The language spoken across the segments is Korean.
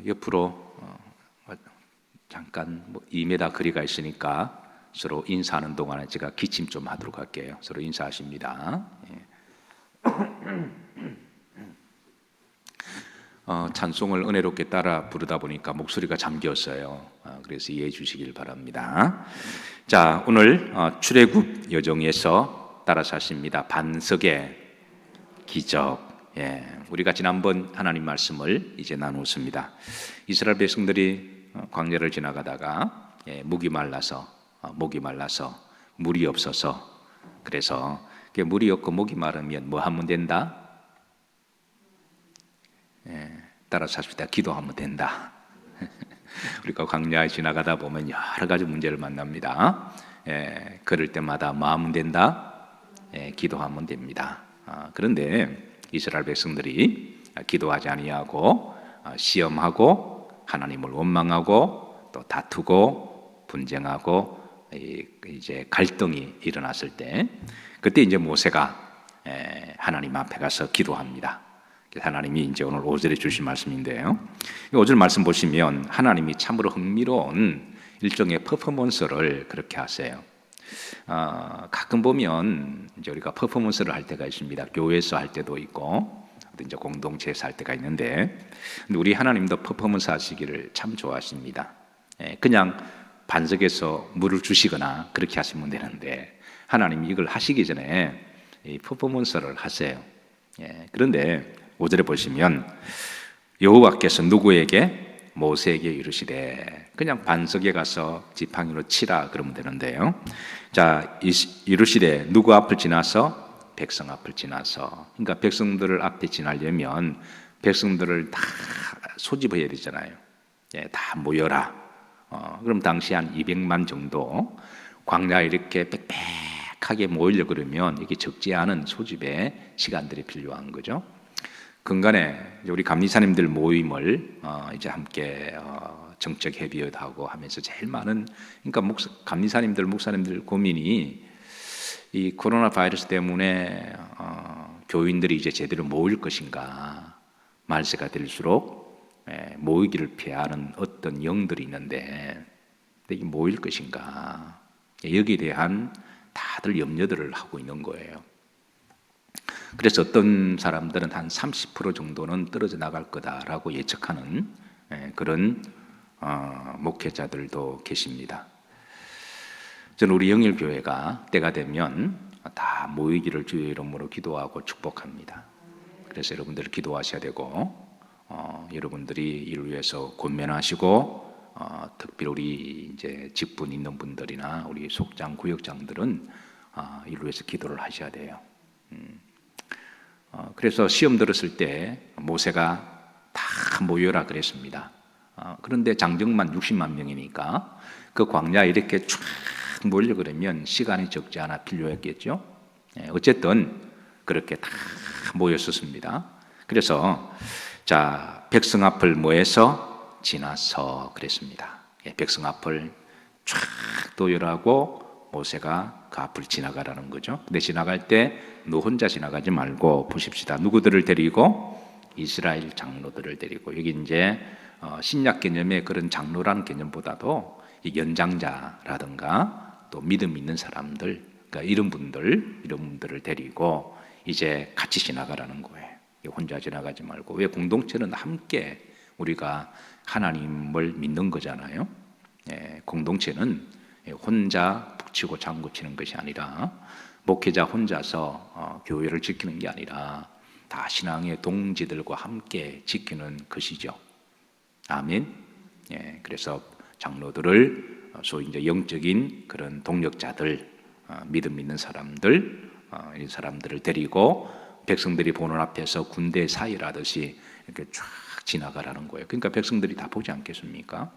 옆으로 잠깐 2m 거리가 있으니까 서로 인사하는 동안에 제가 기침 좀 하도록 할게요. 서로 인사하십니다. 찬송을 은혜롭게 따라 부르다 보니까 목소리가 잠겼어요. 그래서 이해해 주시길 바랍니다. 자, 오늘 출애굽 여정에서 따라서 하십니다. 반석의 기적. 우리가 지난번 하나님 말씀을 이제 나누었습니다. 이스라엘 백성들이 광야를 지나가다가 목이 말라서 물이 없어서, 그래서 물이 없고 목이 마르면 뭐 하면 된다? 따라서 하십니다. 기도하면 된다. 우리가 광야에 지나가다 보면 여러 가지 문제를 만납니다. 그럴 때마다 뭐 하면 된다? 기도하면 됩니다. 그런데 이스라엘 백성들이 기도하지 아니하고 시험하고 하나님을 원망하고 또 다투고 분쟁하고 이제 갈등이 일어났을 때, 그때 이제 모세가 하나님 앞에 가서 기도합니다. 하나님이 이제 오늘 5절에 주신 말씀인데요. 5절 말씀 보시면 하나님이 참으로 흥미로운 일종의 퍼포먼스를 그렇게 하세요. 가끔 보면 이제 우리가 퍼포먼스를 할 때가 있습니다. 교회에서 할 때도 있고 이제 공동체에서 할 때가 있는데, 근데 우리 하나님도 퍼포먼스 하시기를 참 좋아하십니다. 그냥 반석에서 물을 주시거나 그렇게 하시면 되는데, 하나님이 이걸 하시기 전에 이 퍼포먼스를 하세요. 그런데 5절에 보시면 여호와께서 누구에게? 모세에게 이르시되, 그냥 반석에 가서 지팡이로 치라 그러면 되는데요. 자, 이르시되 누구 앞을 지나서? 백성 앞을 지나서. 그러니까 백성들을 앞에 지나려면 백성들을 다 소집해야 되잖아요. 다 모여라. 그럼 당시 한 200만 정도 광야에 이렇게 빽빽하게 모이려고 그러면 이게 적지 않은 소집의 시간들이 필요한 거죠. 근간에 우리 감리사님들 모임을 이제 함께 정책 협의회도 하고 하면서 제일 많은, 그러니까 감리사님들 목사님들 고민이 이 코로나 바이러스 때문에 교인들이 이제 제대로 모일 것인가, 말세가 될수록 모이기를 피하는 어떤 영들이 있는데 이게 모일 것인가, 여기에 대한 다들 염려들을 하고 있는 거예요. 그래서 어떤 사람들은 한 30% 정도는 떨어져 나갈 거다라고 예측하는 그런 목회자들도 계십니다. 저는 우리 영일교회가 때가 되면 다 모이기를 주의 이름으로 기도하고 축복합니다. 그래서 여러분들 기도하셔야 되고, 여러분들이 이를 위해서 권면하시고, 특별히 우리 이제 직분 있는 분들이나 우리 속장 구역장들은 이를 위해서 기도를 하셔야 돼요. 그래서 시험 들었을 때 모세가 다 모여라 그랬습니다. 그런데 장정만 60만 명이니까 그 광야에 이렇게 쫙 모이려 그러면 시간이 적지 않아 필요했겠죠. 어쨌든 그렇게 다 모였었습니다. 그래서 자, 백성 앞을 모여서 지나서 그랬습니다. 백성 앞을 쫙 도열하고 모세가 그 앞을 지나가라는 거죠. 근데 지나갈 때 너 혼자 지나가지 말고 보십시다. 누구들을 데리고? 이스라엘 장로들을 데리고. 여기 이제 신약 개념의 그런 장로라는 개념보다도 이 연장자라든가 또 믿음 있는 사람들, 그러니까 이런 분들을 데리고 이제 같이 지나가라는 거예요. 혼자 지나가지 말고. 왜? 공동체는 함께 우리가 하나님을 믿는 거잖아요. 공동체는 혼자 북치고 장구치는 것이 아니라, 목회자 혼자서 교회를 지키는 게 아니라 다 신앙의 동지들과 함께 지키는 것이죠. 아멘. 그래서 장로들을 소위 이제 영적인 그런 동력자들, 믿음 있는 사람들, 이 사람들을 데리고 백성들이 보는 앞에서 군대 사이라듯이 이렇게 쫙 지나가라는 거예요. 그러니까 백성들이 다 보지 않겠습니까?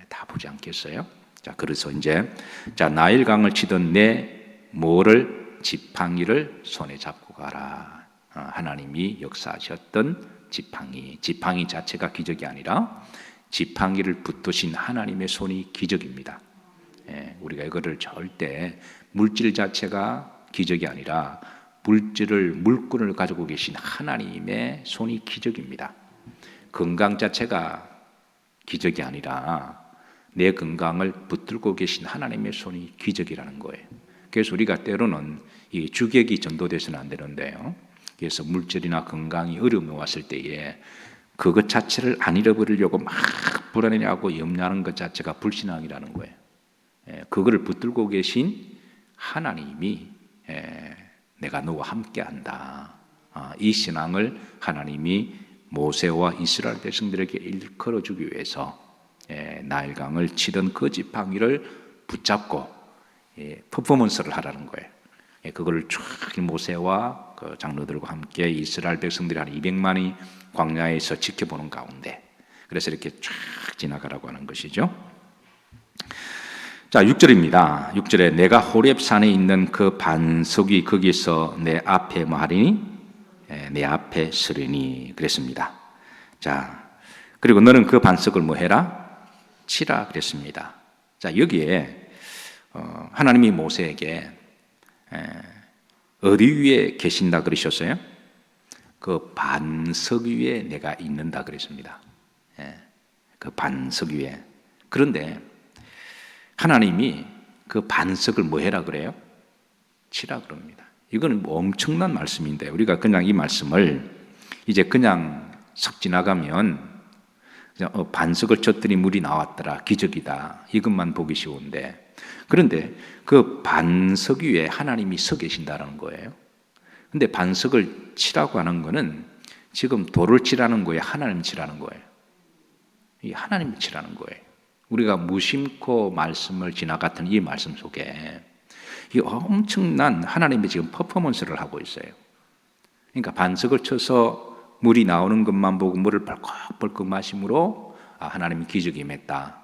다 보지 않겠어요? 자, 그래서 이제 자, 나일강을 치던 내 모를 지팡이를 손에 잡고 가라. 하나님이 역사하셨던 지팡이 자체가 기적이 아니라 지팡이를 붙드신 하나님의 손이 기적입니다. 우리가 이거를 절대 물질 자체가 기적이 아니라 물건을 가지고 계신 하나님의 손이 기적입니다. 건강 자체가 기적이 아니라 내 건강을 붙들고 계신 하나님의 손이 기적이라는 거예요. 그래서 우리가 때로는 이 주객이 전도돼서는 안 되는데요. 그래서 물질이나 건강이 어려움이 왔을 때에 그것 자체를 안 잃어버리려고 막 불안해하고 염려하는 것 자체가 불신앙이라는 거예요. 그거를 붙들고 계신 하나님이 내가 너와 함께한다. 이 신앙을 하나님이 모세와 이스라엘 백성들에게 일컬어주기 위해서 나일강을 치던 그 지팡이를 붙잡고 퍼포먼스를 하라는 거예요. 그걸 쫙 모세와 그 장로들과 함께 이스라엘 백성들이 한 200만이 광야에서 지켜보는 가운데 그래서 이렇게 쫙 지나가라고 하는 것이죠. 자, 6절입니다. 6절에 내가 호렙산에 있는 그 반석이 거기서 내 앞에 뭐 하리니? 내 앞에 서리니 그랬습니다. 자, 그리고 너는 그 반석을 뭐 해라? 치라 그랬습니다. 자, 여기에 하나님이 모세에게 어디 위에 계신다 그러셨어요? 그 반석 위에 내가 있는다 그랬습니다. 그 반석 위에. 그런데 하나님이 그 반석을 뭐 해라 그래요? 치라 그럽니다. 이건 뭐 엄청난 말씀인데 우리가 그냥 이 말씀을 이제 그냥 석 지나가면 그냥 반석을 쳤더니 물이 나왔더라 기적이다 이것만 보기 쉬운데 그런데 그 반석 위에 하나님이 서 계신다는 거예요. 근데 반석을 치라고 하는 거는 지금 돌을 치라는 거예요? 하나님 치라는 거예요? 이 하나님 치라는 거예요. 우리가 무심코 말씀을 지나갔던 이 말씀 속에 이 엄청난 하나님이 지금 퍼포먼스를 하고 있어요. 그러니까 반석을 쳐서 물이 나오는 것만 보고 물을 벌컥벌컥 마심으로 하나님이 기적이 임했다.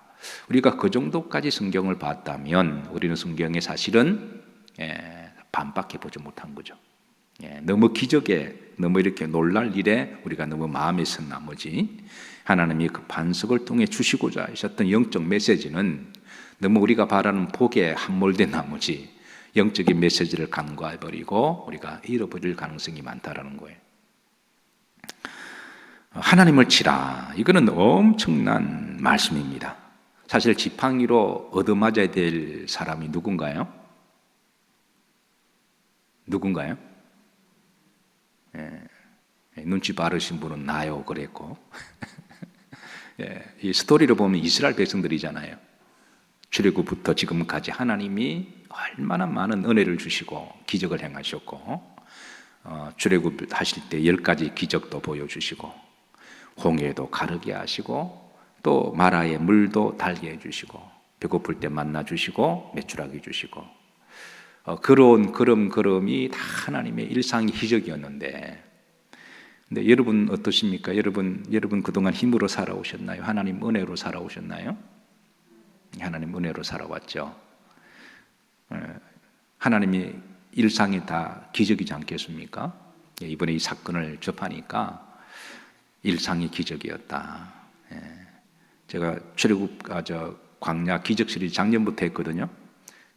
우리가 그 정도까지 성경을 봤다면 우리는 성경에 사실은 반밖에 보지 못한 거죠. 너무 기적에 너무 이렇게 놀랄 일에 우리가 너무 마음에 선 나머지 하나님이 그 반석을 통해 주시고자 하셨던 영적 메시지는 너무 우리가 바라는 복에 함몰된 나머지 영적인 메시지를 간과해버리고 우리가 잃어버릴 가능성이 많다라는 거예요. 하나님을 치라. 이거는 엄청난 말씀입니다. 사실 지팡이로 얻어맞아야 될 사람이 누군가요? 누군가요? 눈치 빠르신 분은 나요 그랬고 이 스토리를 보면 이스라엘 백성들이잖아요. 출애굽부터 지금까지 하나님이 얼마나 많은 은혜를 주시고 기적을 행하셨고 출애굽 하실 때 10가지 기적도 보여주시고 홍해도 가르게 하시고 또 마라의 물도 달게 해주시고 배고플 때 만나 주시고 메추라기 주시고 그런 걸음걸음이 다 하나님의 일상이 기적이었는데 근데 여러분 어떠십니까? 여러분 그동안 힘으로 살아오셨나요? 하나님 은혜로 살아오셨나요? 하나님 은혜로 살아왔죠. 하나님이 일상이 다 기적이지 않겠습니까? 이번에 이 사건을 접하니까 일상이 기적이었다. 제가 출애굽 광야 기적 시리즈 작년부터 했거든요.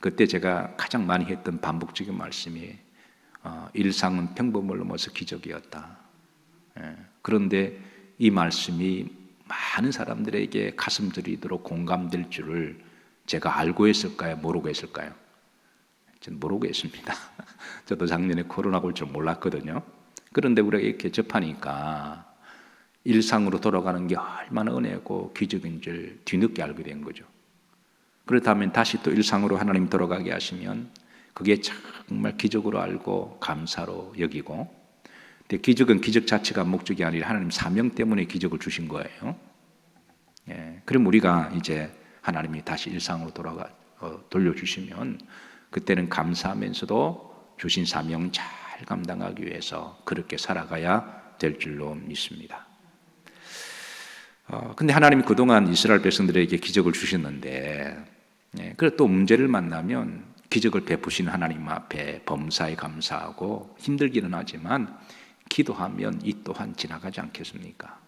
그때 제가 가장 많이 했던 반복적인 말씀이 일상은 평범을 넘어서 기적이었다. 그런데 이 말씀이 많은 사람들에게 가슴 저리도록 공감될 줄을 제가 알고 했을까요? 모르고 했을까요? 저는 모르고 했습니다. 저도 작년에 코로나가 올 줄 몰랐거든요. 그런데 우리가 이렇게 접하니까 일상으로 돌아가는 게 얼마나 은혜고 기적인 줄 뒤늦게 알게 된 거죠. 그렇다면 다시 또 일상으로 하나님 돌아가게 하시면 그게 정말 기적으로 알고 감사로 여기고 근데 기적은 기적 자체가 목적이 아니라 하나님 사명 때문에 기적을 주신 거예요. 그럼 우리가 이제 하나님이 다시 일상으로 돌려주시면 그때는 감사하면서도 주신 사명 잘 감당하기 위해서 그렇게 살아가야 될 줄로 믿습니다. 근데 하나님이 그동안 이스라엘 백성들에게 기적을 주셨는데 그리고 또 문제를 만나면 기적을 베푸신 하나님 앞에 범사에 감사하고 힘들기는 하지만 기도하면 이 또한 지나가지 않겠습니까?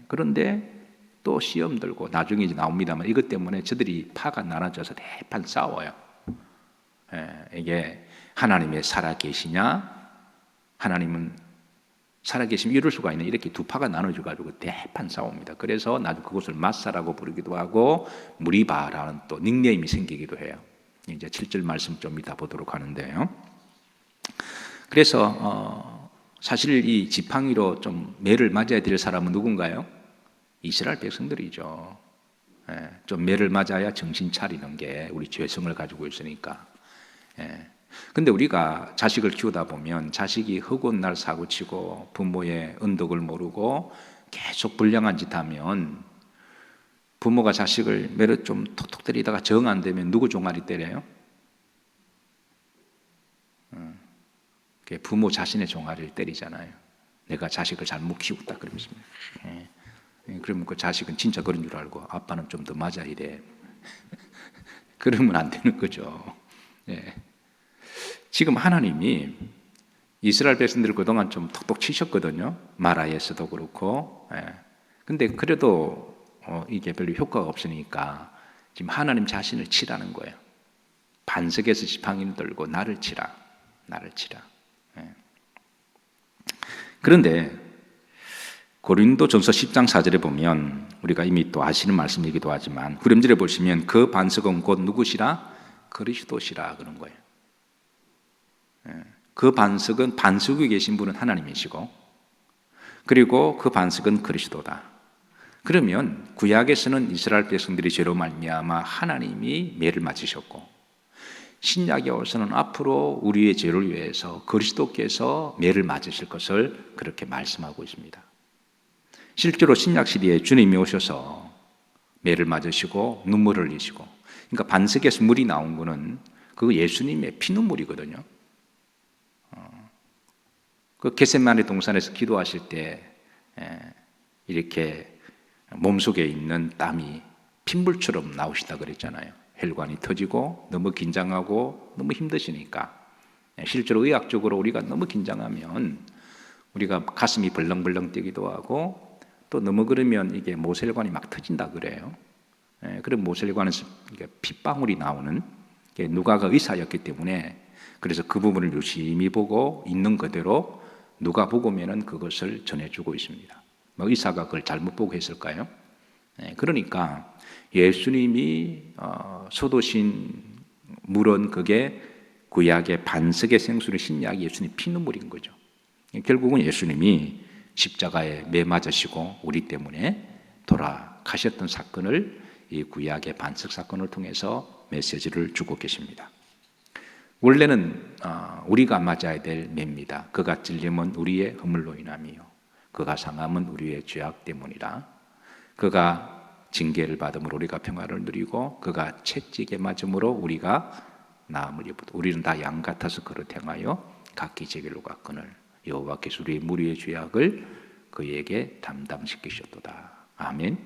그런데 또 시험 들고 나중에 이제 나옵니다만 이것 때문에 저들이 파가 나눠져서 대판 싸워요. 이게 하나님의 살아계시냐? 하나님은 살아계시면 이럴 수가 있는 이렇게 두 파가 나눠져 가지고 대판 싸웁니다. 그래서 나중에 그것을 마사라고 부르기도 하고 무리바라는 또 닉네임이 생기기도 해요. 이제 7절 말씀 좀 이따 보도록 하는데요. 그래서 사실 이 지팡이로 좀 매를 맞아야 될 사람은 누군가요? 이스라엘 백성들이죠. 좀 매를 맞아야 정신 차리는 게 우리 죄성을 가지고 있으니까. 근데 우리가 자식을 키우다 보면 자식이 허구한 날 사고치고 부모의 은덕을 모르고 계속 불량한 짓 하면 부모가 자식을 매를 좀 톡톡 때리다가 정 안 되면 누구 종아리 때려요? 부모 자신의 종아리를 때리잖아요. 내가 자식을 잘못 키웠다 그러면서. 그러면 그 자식은 진짜 그런 줄 알고 아빠는 좀 더 맞아야 돼. 그러면 안 되는 거죠. 지금 하나님이 이스라엘 백성들을 그동안 좀 톡톡 치셨거든요. 마라에서도 그렇고. 근데 그래도 이게 별로 효과가 없으니까 지금 하나님 자신을 치라는 거예요. 반석에서 지팡이를 들고 나를 치라. 나를 치라. 그런데 고린도전서 10장 4절에 보면 우리가 이미 또 아시는 말씀이기도 하지만 후렴절에 보시면 그 반석은 곧 누구시라? 그리스도시라 그런 거예요. 그 반석은 반석 위에 계신 분은 하나님이시고 그리고 그 반석은 그리스도다. 그러면 구약에서는 이스라엘 백성들이 죄로 말미암아 하나님이 매를 맞으셨고 신약에 와서는 앞으로 우리의 죄를 위해서 그리스도께서 매를 맞으실 것을 그렇게 말씀하고 있습니다. 실제로 신약 시대에 주님이 오셔서 매를 맞으시고 눈물을 흘리시고 그러니까 반석에서 물이 나온 거는 그 예수님의 피눈물이거든요. 그 겟세마네 동산에서 기도하실 때 이렇게 몸속에 있는 땀이 핏물처럼 나오시다 그랬잖아요. 혈관이 터지고 너무 긴장하고 너무 힘드시니까 실제로 의학적으로 우리가 너무 긴장하면 우리가 가슴이 벌렁벌렁 뛰기도 하고 또 너무 그러면 이게 모세혈관이 막 터진다 그래요. 그런 모세혈관에서 핏방울이 나오는 누가가 의사였기 때문에 그래서 그 부분을 유심히 보고 있는 그대로 누가 보고면은 그것을 전해주고 있습니다. 의사가 그걸 잘못 보고 했을까요? 그러니까 예수님이 쏟으신 물은 그게 구약의 반석의 생수는 신약이 예수님 피눈물인 거죠. 결국은 예수님이 십자가에 매 맞으시고 우리 때문에 돌아가셨던 사건을 이 구약의 반석 사건을 통해서 메시지를 주고 계십니다. 원래는 우리가 맞아야 될 매입니다. 그가 찔림은 우리의 허물로 인함이요 그가 상함은 우리의 죄악 때문이라. 그가 징계를 받음으로 우리가 평화를 누리고 그가 채찍에 맞음으로 우리가 나음을 입었다. 우리는 다 양 같아서 그릇 행하여 각기 제 길로 갔거늘 여호와께서 우리의 무리의 죄악을 그에게 담당시키셨도다. 아멘.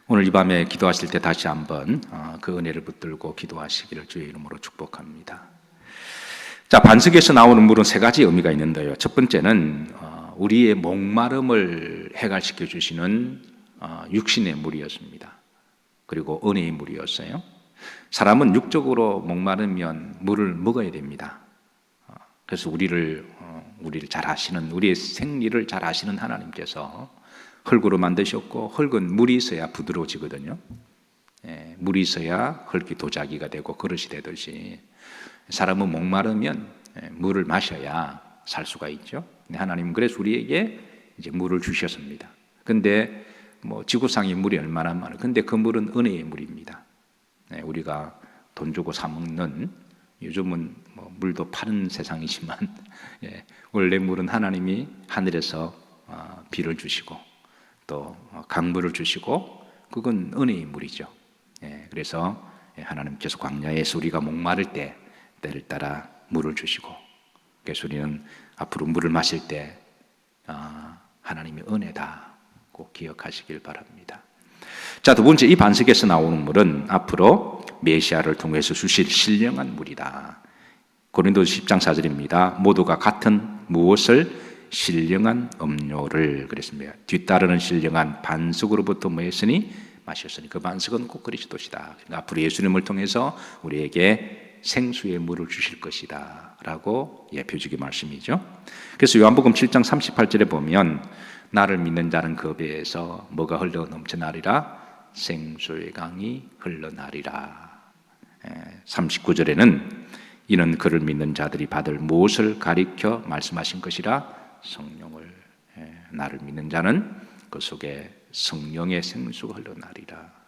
오늘 이 밤에 기도하실 때 다시 한번 그 은혜를 붙들고 기도하시기를 주의 이름으로 축복합니다. 자, 반석에서 나오는 물은 세 가지 의미가 있는데요. 첫 번째는 우리의 목마름을 해갈시켜 주시는 육신의 물이었습니다. 그리고 은혜의 물이었어요. 사람은 육적으로 목마르면 물을 먹어야 됩니다. 그래서 우리를 잘 아시는, 우리의 생리를 잘 아시는 하나님께서 흙으로 만드셨고 흙은 물이 있어야 부드러워지거든요. 물이 있어야 흙이 도자기가 되고 그릇이 되듯이 사람은 목마르면 물을 마셔야 살 수가 있죠. 하나님은 그래서 우리에게 이제 물을 주셨습니다. 근데 지구상의 물이 얼마나 많아요. 근데 그 물은 은혜의 물입니다. 우리가 돈 주고 사 먹는 요즘은 물도 파는 세상이지만 원래 물은 하나님이 하늘에서 비를 주시고 또 강물을 주시고 그건 은혜의 물이죠. 그래서 하나님께서 광야에서 우리가 목마를 때 때를 따라 물을 주시고 그래서 우리는 앞으로 물을 마실 때 하나님의 은혜다 꼭 기억하시길 바랍니다. 자, 두 번째, 이 반석에서 나오는 물은 앞으로 메시아를 통해서 주실 신령한 물이다. 고린도서 10장 4절입니다. 모두가 같은 무엇을 신령한 음료를 그랬습니다. 뒤따르는 신령한 반석으로부터 뭐 했으니 마셨으니 그 반석은 꼭 그리스도시다. 그러니까 앞으로 예수님을 통해서 우리에게 생수의 물을 주실 것이다 라고 표적의 말씀이죠. 그래서 요한복음 7장 38절에 보면 나를 믿는 자는 그 배에서 뭐가 흘러 넘쳐나리라? 생수의 강이 흘러나리라. 39절에는 이는 그를 믿는 자들이 받을 무엇을 가리켜 말씀하신 것이라? 성령을. 나를 믿는 자는 그 속에 성령의 생수가 흘러나리라.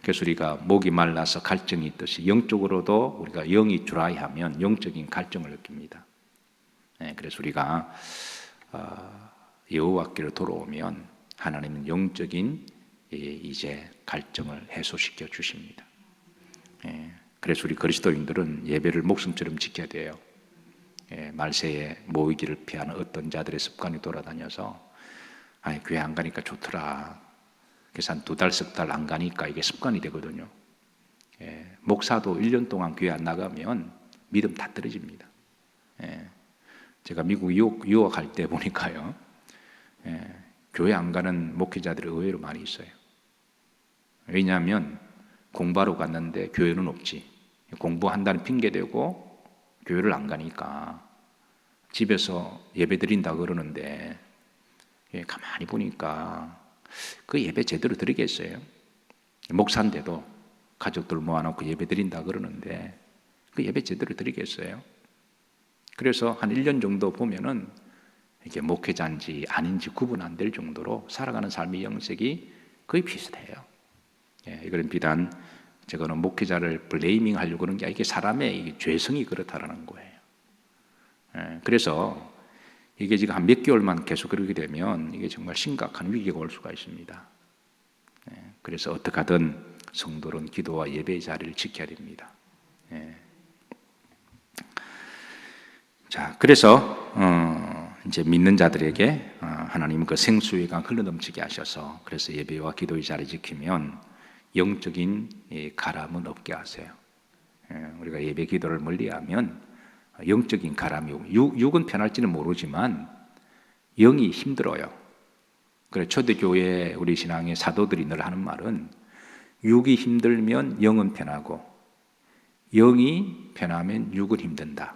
그래서 우리가 목이 말라서 갈증이 있듯이 영적으로도 우리가 영이 드라이하면 영적인 갈증을 느낍니다. 그래서 우리가 여호와께로 돌아오면 하나님은 영적인 이제 갈증을 해소시켜 주십니다. 그래서 우리 그리스도인들은 예배를 목숨처럼 지켜야 돼요. 말세에 모이기를 피하는 어떤 자들의 습관이 돌아다녀서 교회 안 가니까 좋더라. 그래서 한 2달, 3달 안 가니까 이게 습관이 되거든요. 목사도 1년 동안 교회 안 나가면 믿음 다 떨어집니다. 제가 미국 유학할 때 보니까요, 교회 안 가는 목회자들이 의외로 많이 있어요. 왜냐하면 공부하러 갔는데 교회는 없지. 공부한다는 핑계 대고 교회를 안 가니까 집에서 예배 드린다 그러는데 가만히 보니까 그 예배 제대로 드리겠어요? 목사인데도 가족들 모아놓고 예배 드린다 그러는데 그 예배 제대로 드리겠어요? 그래서 한 1년 정도 보면은 이게 목회자인지 아닌지 구분 안 될 정도로 살아가는 삶의 영색이 거의 비슷해요. 이거는 비단 제가는 목회자를 블레이밍 하려고 하는 게 아니라 이게 사람의 죄성이 그렇다라는 거예요. 그래서 이게 지금 한 몇 개월만 계속 그러게 되면 이게 정말 심각한 위기가 올 수가 있습니다. 그래서 어떻게 하든 성도는 기도와 예배의 자리를 지켜야 됩니다. 자, 그래서 이제 믿는 자들에게 하나님은 그 생수의 강 흘러넘치게 하셔서 그래서 예배와 기도의 자리를 지키면 영적인 가람은 없게 하세요. 우리가 예배 기도를 멀리하면 영적인 가람이 오고 육은 편할지는 모르지만 영이 힘들어요. 그래 초대교회 우리 신앙의 사도들이 늘 하는 말은 육이 힘들면 영은 편하고 영이 편하면 육은 힘든다.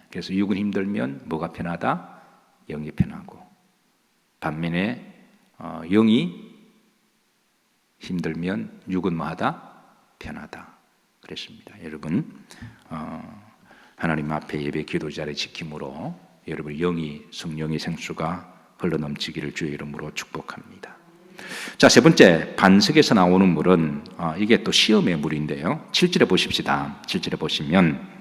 그래서 육은 힘들면 뭐가 편하다? 영이 편하고 반면에 영이 힘들면 육은 뭐하다? 편하다. 그랬습니다. 여러분 하나님 앞에 예배 기도 자리 지킴으로 여러분 영이 성령의 생수가 흘러넘치기를 주의 이름으로 축복합니다. 자, 세 번째 반석에서 나오는 물은 이게 또 시험의 물인데요. 7절에 보십시다. 7절에 보시면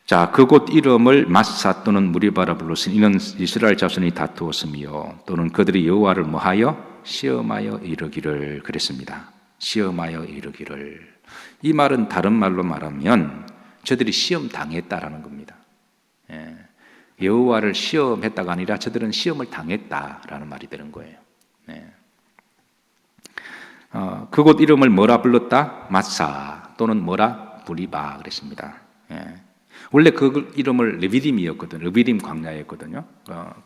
자, 그곳 이름을 마사 또는 무리바라 불렀으니 이는 이스라엘 자손이 다투었으며 또는 그들이 여호와를 뭐하여 시험하여 이르기를 그랬습니다. 시험하여 이르기를. 이 말은 다른 말로 말하면 저들이 시험 당했다라는 겁니다. 여호와를 시험했다가 아니라 저들은 시험을 당했다라는 말이 되는 거예요. 그곳 이름을 뭐라 불렀다? 마사 또는 뭐라 부리바 그랬습니다. 원래 그 이름을 르비딤이었거든요. 르비딤 광야였거든요.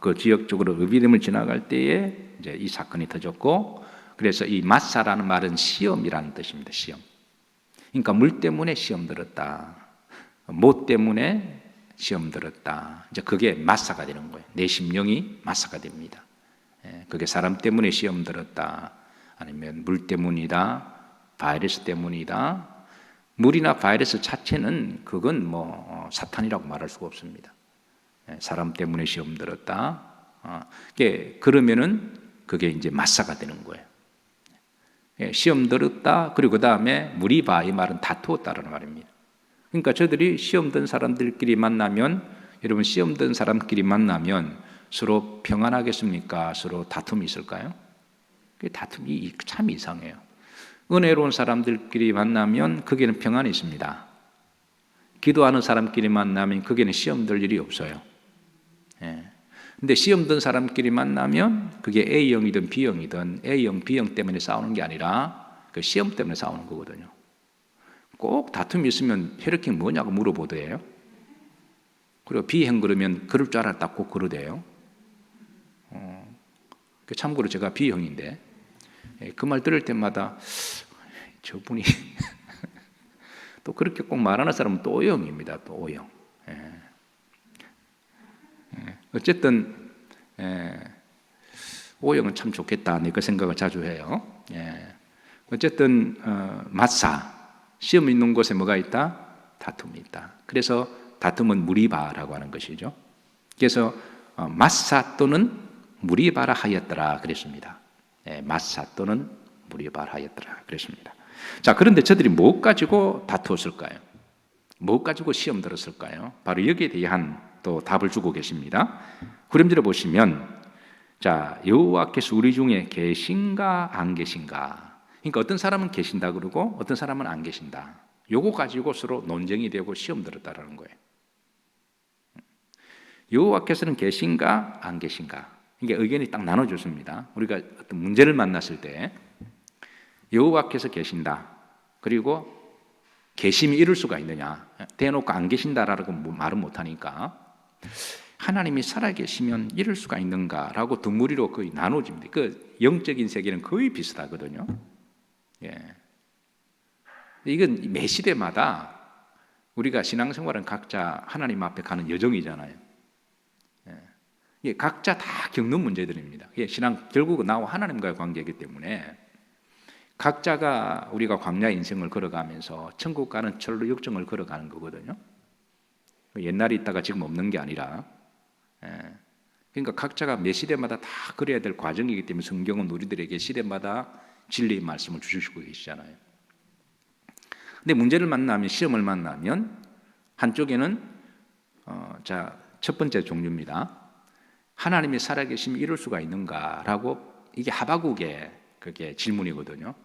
그 지역 쪽으로 르비딤을 지나갈 때에 이제 이 사건이 터졌고, 그래서 이 마사라는 말은 시험이라는 뜻입니다. 시험. 그러니까 물 때문에 시험 들었다. 못 때문에 시험 들었다. 이제 그게 마사가 되는 거예요. 내 심령이 마사가 됩니다. 그게 사람 때문에 시험 들었다. 아니면 물 때문이다. 바이러스 때문이다. 물이나 바이러스 자체는 그건 뭐 사탄이라고 말할 수가 없습니다. 사람 때문에 시험 들었다. 그러면은 그게 이제 마사가 되는 거예요. 시험 들었다. 그리고 그 다음에 무리바 이 말은 다투었다라는 말입니다. 그러니까 저들이 시험 든 사람들끼리 만나면 여러분 시험 든 사람끼리 만나면 서로 평안하겠습니까? 서로 다툼이 있을까요? 다툼이 참 이상해요. 은혜로운 사람들끼리 만나면 거기에는 평안이 있습니다. 기도하는 사람끼리 만나면 거기에는 시험 들 일이 없어요. 근데 시험 든 사람끼리 만나면 그게 A형이든 B형이든 A형, B형 때문에 싸우는 게 아니라 그 시험 때문에 싸우는 거거든요. 꼭 다툼이 있으면 혈액형 뭐냐고 물어보대요. 그리고 B형 그러면 그럴 줄 알았다 꼭 그러대요. 참고로 제가 B형인데 그 말 들을 때마다 저분이 또 그렇게 꼭 말하는 사람은 또 O형입니다. 또 O형. 어쨌든 O형은 참 좋겠다. 그 생각을 자주 해요. 어쨌든 맞사, 시험 있는 곳에 뭐가 있다? 다툼이 있다. 그래서 다툼은 무리바라고 하는 것이죠. 그래서 맞사 또는 무리바라 하였더라 그랬습니다. 맞사 또는 무리바라 하였더라 그랬습니다. 자, 그런데 저들이 무엇 가지고 다투었을까요? 무엇 가지고 시험 들었을까요? 바로 여기에 대한 또 답을 주고 계십니다. 구름절에 보시면, 자, 여호와께서 우리 중에 계신가 안 계신가? 그러니까 어떤 사람은 계신다 그러고 어떤 사람은 안 계신다. 요거 가지고 서로 논쟁이 되고 시험 들었다라는 거예요. 여호와께서는 계신가 안 계신가? 이게 의견이 딱 나눠졌습니다. 우리가 어떤 문제를 만났을 때 여호와께서 계신다. 그리고 계심이 이룰 수가 있느냐? 대놓고 안 계신다라고 말은 못하니까 하나님이 살아계시면 이룰 수가 있는가라고 두 무리로 거의 나눠집니다. 그 영적인 세계는 거의 비슷하거든요. 이건 매 시대마다 우리가 신앙생활은 각자 하나님 앞에 가는 여정이잖아요. 각자 다 겪는 문제들입니다. 신앙 결국은 나와 하나님과의 관계이기 때문에 각자가 우리가 광야 인생을 걸어가면서 천국 가는 철로 역정을 걸어가는 거거든요. 옛날에 있다가 지금 없는 게 아니라, 그러니까 각자가 매 시대마다 다 그래야 될 과정이기 때문에 성경은 우리들에게 시대마다 진리의 말씀을 주시고 계시잖아요. 근데 문제를 만나면, 시험을 만나면 한쪽에는 자, 첫 번째 종류입니다. 하나님이 살아계시면 이룰 수가 있는가라고, 이게 하박국의 그게 질문이거든요.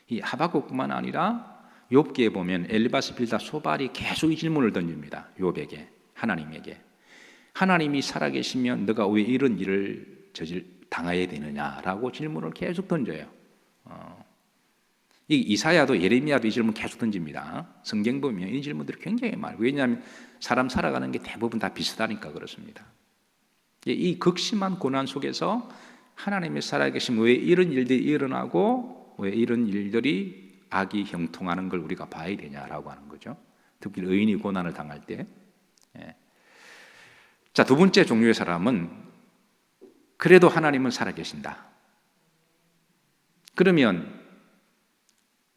이 하박국뿐만 아니라 욥기에 보면 엘리바스 빌다 소발이 계속 이 질문을 던집니다. 욥에게, 하나님에게. 하나님이 살아계시면 너가 왜 이런 일을 당해야 되느냐라고 질문을 계속 던져요. 이 이사야도 예레미야도 이 질문 계속 던집니다. 성경 보면 이 질문들이 굉장히 많아요. 왜냐하면 사람 살아가는 게 대부분 다 비슷하니까 그렇습니다. 이 극심한 고난 속에서 하나님이 살아계시면 왜 이런 일들이 일어나고 왜 이런 일들이 악이 형통하는 걸 우리가 봐야 되냐라고 하는 거죠. 특히 의인이 고난을 당할 때. 자, 두 번째 종류의 사람은 그래도 하나님은 살아계신다. 그러면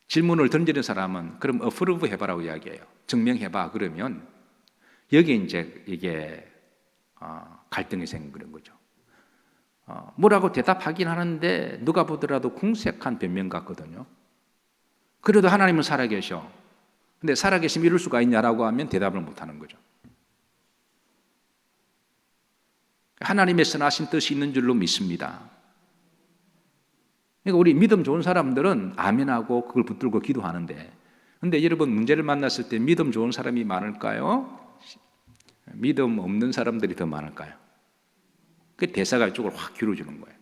질문을 던지는 사람은 그럼 어프로브 해봐라고 이야기해요. 증명해봐. 그러면 여기 이제 이게 갈등이 생기는 거죠. 뭐라고 대답하긴 하는데 누가 보더라도 궁색한 변명 같거든요. 그래도 하나님은 살아계셔. 근데 살아계시면 이룰 수가 있냐라고 하면 대답을 못하는 거죠. 하나님의 선하신 뜻이 있는 줄로 믿습니다. 그러니까 우리 믿음 좋은 사람들은 아멘하고 그걸 붙들고 기도하는데, 근데 여러분 문제를 만났을 때 믿음 좋은 사람이 많을까요? 믿음 없는 사람들이 더 많을까요? 그 대사가 이쪽으로 확 기울어지는 거예요.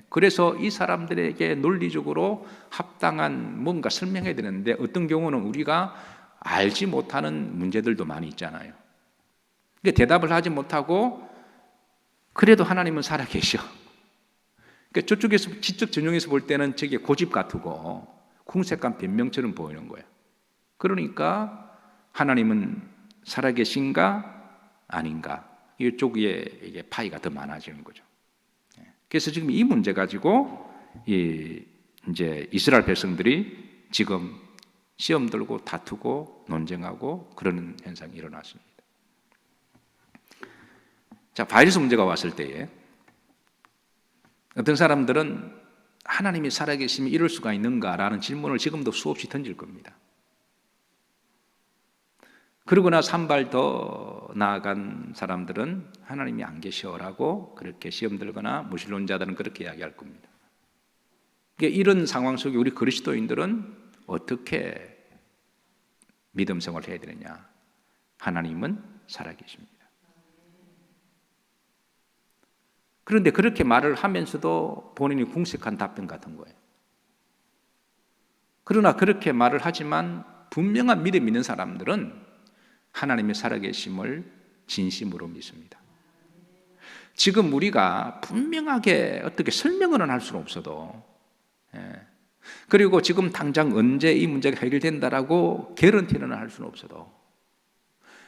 그래서 이 사람들에게 논리적으로 합당한 뭔가 설명해야 되는데 어떤 경우는 우리가 알지 못하는 문제들도 많이 있잖아요. 그러니까 대답을 하지 못하고 그래도 하나님은 살아계셔. 그러니까 저쪽에서 지적 전용에서 볼 때는 저게 고집 같고 궁색한 변명처럼 보이는 거예요. 그러니까 하나님은 살아계신가 아닌가, 이쪽에 이게 파이가 더 많아지는 거죠. 그래서 지금 이 문제 가지고 이제 이스라엘 백성들이 지금 시험 들고 다투고 논쟁하고 그러는 현상이 일어났습니다. 자, 바이러스 문제가 왔을 때에 어떤 사람들은 하나님이 살아계시면 이룰 수가 있는가라는 질문을 지금도 수없이 던질 겁니다. 그러고 나서 한 발 더 나아간 사람들은 하나님이 안 계셔라고 그렇게 시험 들거나 무신론자들은 그렇게 이야기할 겁니다. 그러니까 이런 상황 속에 우리 그리스도인들은 어떻게 믿음 생활을 해야 되느냐? 하나님은 살아계십니다. 그런데 그렇게 말을 하면서도 본인이 궁색한 답변 같은 거예요. 그러나 그렇게 말을 하지만 분명한 믿음 있는 사람들은 하나님의 살아계심을 진심으로 믿습니다. 지금 우리가 분명하게 어떻게 설명은 할 수는 없어도 그리고 지금 당장 언제 이 문제가 해결된다라고 개런티는 할 수는 없어도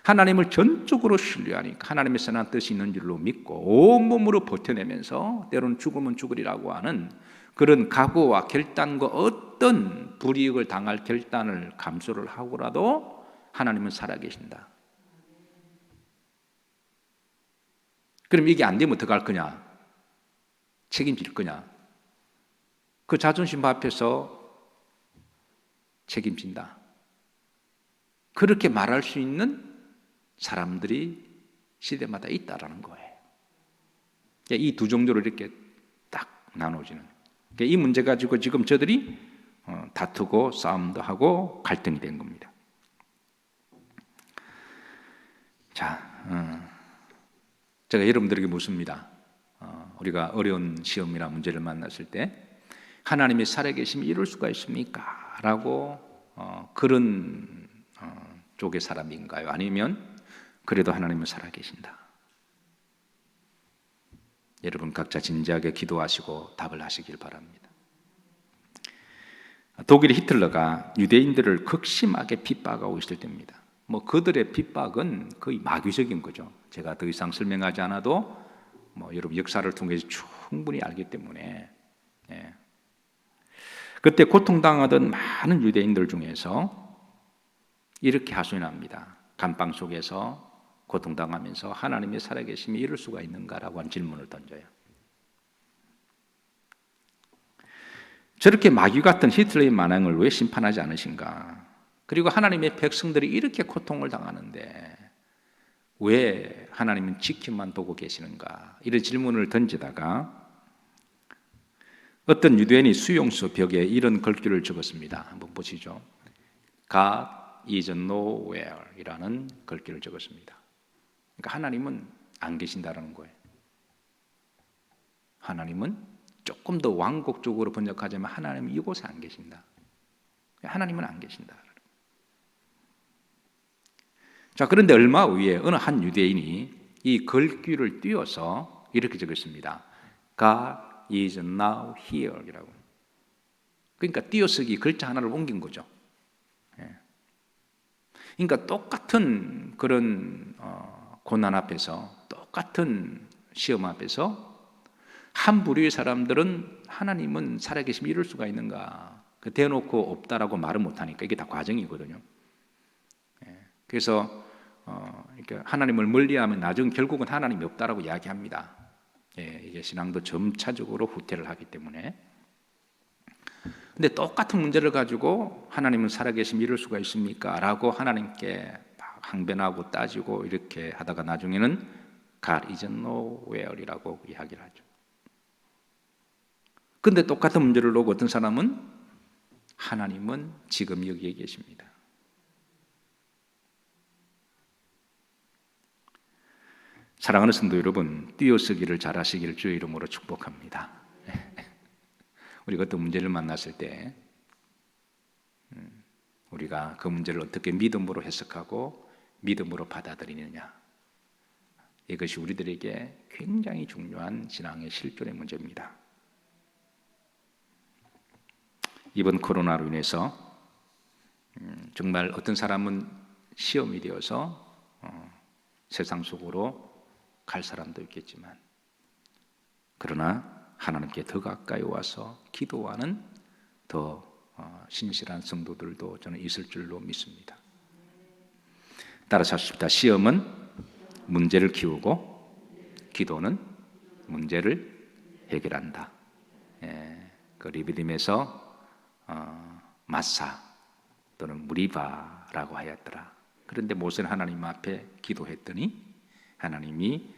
하나님을 전적으로 신뢰하니까 하나님의 선한 뜻이 있는 줄로 믿고 온몸으로 버텨내면서 때로는 죽으면 죽으리라고 하는 그런 각오와 결단과 어떤 불이익을 당할 결단을 감수를 하고라도 하나님은 살아계신다. 그럼 이게 안 되면 어떡할 거냐? 책임질 거냐? 그 자존심 앞에서 책임진다. 그렇게 말할 수 있는 사람들이 시대마다 있다라는 거예요. 이 두 종류로 이렇게 딱 나눠지는. 이 문제 가지고 지금 저들이 다투고 싸움도 하고 갈등이 된 겁니다. 자, 제가 여러분들에게 묻습니다. 우리가 어려운 시험이나 문제를 만났을 때 하나님이 살아계심이 이룰 수가 있습니까? 라고 그런 쪽의 사람인가요? 아니면 그래도 하나님은 살아계신다. 여러분 각자 진지하게 기도하시고 답을 하시길 바랍니다. 독일 히틀러가 유대인들을 극심하게 핍박하고 있을 때입니다. 뭐 그들의 핍박은 거의 마귀적인 거죠. 제가 더 이상 설명하지 않아도 뭐 여러분 역사를 통해서 충분히 알기 때문에 그때 고통당하던 많은 유대인들 중에서 이렇게 하소연합니다. 감방 속에서 고통당하면서 하나님의 살아계심이 이룰 수가 있는가라고 하는 질문을 던져요. 저렇게 마귀 같은 히틀러의 만행을 왜 심판하지 않으신가? 그리고 하나님의 백성들이 이렇게 고통을 당하는데 왜 하나님은 지켜만 보고 계시는가? 이런 질문을 던지다가 어떤 유대인이 수용소 벽에 이런 글귀를 적었습니다. 한번 보시죠. God is nowhere 이라는 글귀를 적었습니다. 그러니까 하나님은 안 계신다는 거예요. 하나님은 조금 더 완곡적으로 번역하자면 하나님은 이곳에 안 계신다. 하나님은 안 계신다. 자, 그런데 얼마 후에 어느 한 유대인이 이 글귀를 띄워서 이렇게 적었습니다. God is now here 이라고. 그러니까 띄어쓰기 글자 하나를 옮긴 거죠. 그러니까 똑같은 그런 고난 앞에서 똑같은 시험 앞에서 한 부류의 사람들은 하나님은 살아계심이 이룰 수가 있는가 대놓고 없다라고 말을 못하니까 이게 다 과정이거든요. 그래서 이렇게 하나님을 멀리하면 나중 결국은 하나님이 없다라고 이야기합니다. 이게 신앙도 점차적으로 후퇴를 하기 때문에. 근데 똑같은 문제를 가지고 하나님은 살아계심이 이룰 수가 있습니까? 라고 하나님께 항변하고 따지고 이렇게 하다가 나중에는 God is nowhere이라고 이야기를 하죠. 근데 똑같은 문제를 놓고 어떤 사람은 하나님은 지금 여기에 계십니다. 사랑하는 성도 여러분, 띄어쓰기를 잘하시기를 주의 이름으로 축복합니다. 우리가 어떤 문제를 만났을 때 우리가 그 문제를 어떻게 믿음으로 해석하고 믿음으로 받아들이느냐, 이것이 우리들에게 굉장히 중요한 신앙의 실존의 문제입니다. 이번 코로나로 인해서 정말 어떤 사람은 시험이 되어서 세상 속으로 갈 사람도 있겠지만, 그러나 하나님께 더 가까이 와서 기도하는 더 신실한 성도들도 저는 있을 줄로 믿습니다. 따라서 하십시다. 시험은 문제를 키우고 기도는 문제를 해결한다. 그 리비딤에서 마사 또는 무리바라고 하였더라. 그런데 모세는 하나님 앞에 기도했더니 하나님이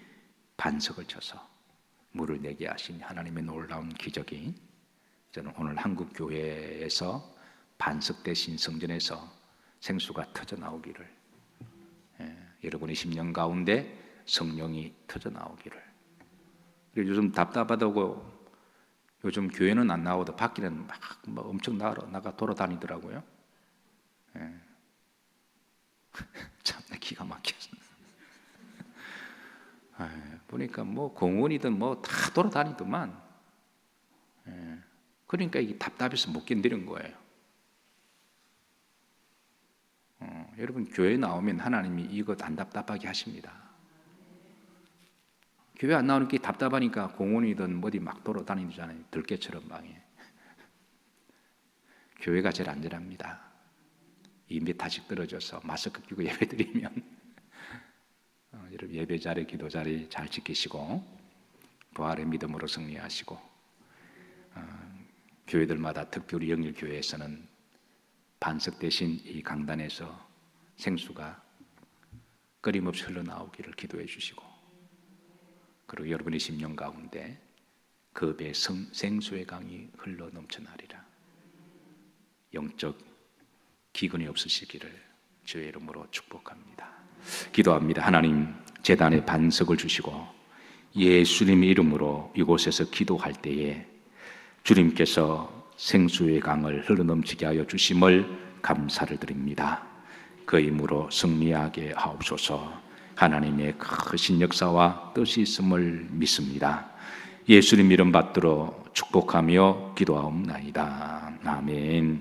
반석을 쳐서 물을 내게 하신 하나님의 놀라운 기적이 저는 오늘 한국 교회에서 반석 대신 성전에서 생수가 터져 나오기를, 여러분의 심령 가운데 성령이 터져 나오기를. 요즘 답답하다고 요즘 교회는 안 나오도 밖에는 막 엄청 나가 돌아다니더라고요. 참내 기가 막혔어. 보니까 뭐 공원이든 뭐 다 돌아다니더만. 그러니까 이게 답답해서 못 견디는 거예요. 여러분 교회 나오면 하나님이 이것 안 답답하게 하십니다. 교회 안 나오는 게 답답하니까 공원이든 어디 막 돌아다니잖아요. 들깨처럼 방에. 교회가 제일 안전합니다. 2m씩 떨어져서 마스크 끼고 예배드리면 여러분 예배 자리, 기도 자리 잘 지키시고 부활의 믿음으로 승리하시고 교회들마다 특별히 영일교회에서는 반석 대신 이 강단에서 생수가 끊임없이 흘러나오기를 기도해 주시고 그리고 여러분의 심령 가운데 그 배에 생수의 강이 흘러 넘쳐나리라. 영적 기근이 없으시기를 주의 이름으로 축복합니다. 기도합니다. 하나님 제단에 반석을 주시고 예수님의 이름으로 이곳에서 기도할 때에 주님께서 생수의 강을 흘러넘치게 하여 주심을 감사를 드립니다. 그 힘으로 승리하게 하옵소서. 하나님의 크신 역사와 뜻이 있음을 믿습니다. 예수님 이름 받들어 축복하며 기도하옵나이다. 아멘.